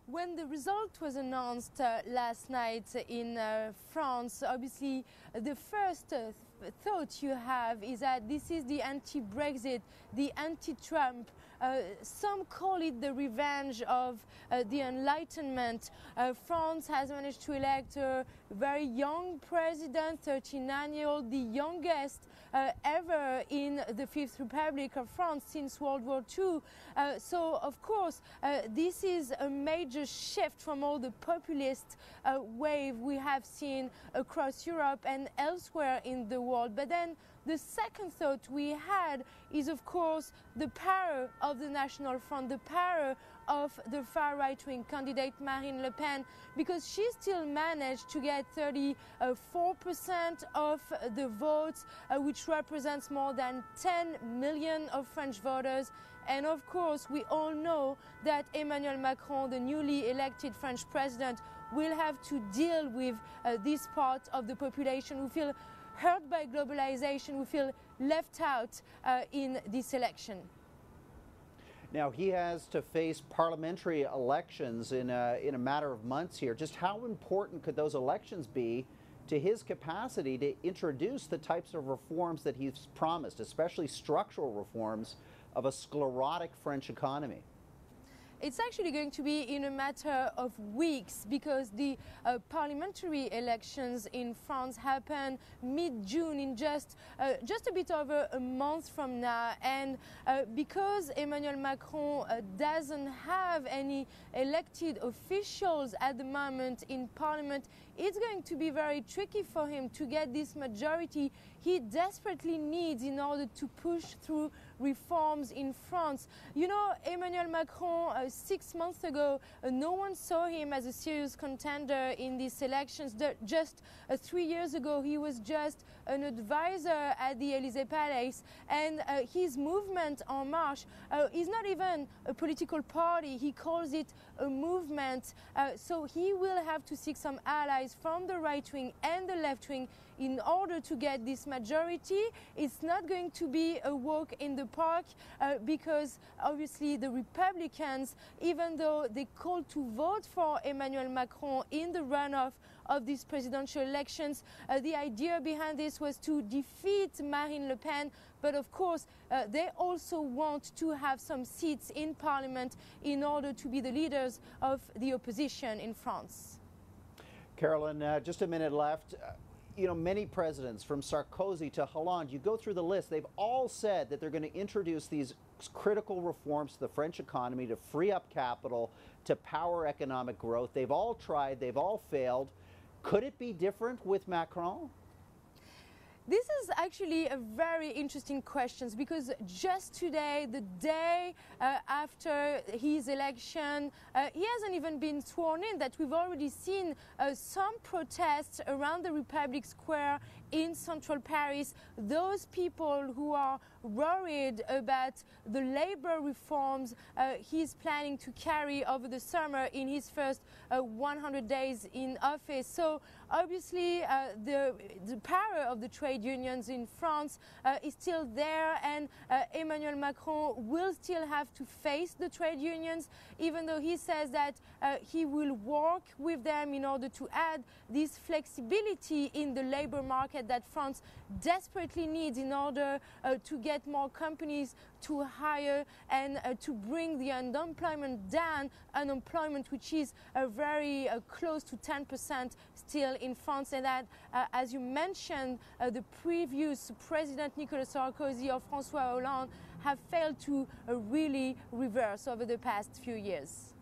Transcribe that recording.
When the result was announced last night in France, obviously the first thought you have is that this is the anti-Brexit, the anti-Trump. Some call it the revenge of the Enlightenment. France has managed to elect a very young president, 39-year-old, the youngest ever in the Fifth Republic of France since World War II. So, of course, this is a major shift from all the populist wave we have seen across Europe and elsewhere in the world. But then the second thought we had is, of course, the power of the National Front, the power of the far right-wing candidate Marine Le Pen, because she still managed to get 34% of the votes, which represents more than 10 million of French voters. And of course, we all know that Emmanuel Macron, the newly elected French president, will have to deal with this part of the population who feel hurt by globalization, who feel left out in this election. Now, he has to face parliamentary elections in a matter of months here. Just how important could those elections be to his capacity to introduce the types of reforms that he's promised, especially structural reforms of a sclerotic French economy? It's actually going to be in a matter of weeks, because the parliamentary elections in France happen mid-June, in just a bit over a month from now. And because Emmanuel Macron doesn't have any elected officials at the moment in parliament, it's going to be very tricky for him to get this majority he desperately needs in order to push through reforms in France. You know, Emmanuel Macron, 6 months ago, no one saw him as a serious contender in these elections. Just 3 years ago, he was just an advisor at the Élysée Palace, and his movement En Marche is not even a political party. He calls it a movement. So he will have to seek some allies from the right wing and the left wing in order to get this majority. It's not going to be a walk in the park, because obviously the Republicans, even though they called to vote for Emmanuel Macron in the runoff of these presidential elections, the idea behind this was to defeat Marine Le Pen. But of course, they also want to have some seats in parliament in order to be the leaders of the opposition in France. Carolyn, just a minute left. You know, many presidents, from Sarkozy to Hollande, you go through the list, they've all said that they're going to introduce these critical reforms to the French economy to free up capital, to power economic growth. They've all tried, they've all failed. Could it be different with Macron? This is actually a very interesting question, because just today, the day after his election, he hasn't even been sworn in, that we've already seen some protests around the Republic Square in central Paris. Those people who are worried about the labor reforms he's planning to carry over the summer in his first 100 days in office. So obviously the power of the trade unions in France is still there, and Emmanuel Macron will still have to face the trade unions, even though he says that he will work with them in order to add this flexibility in the labor market that France desperately needs in order to get more companies to hire and to bring the unemployment down, unemployment which is very close to 10% still in France. And that, as you mentioned, the previous President Nicolas Sarkozy or François Hollande have failed to really reverse over the past few years.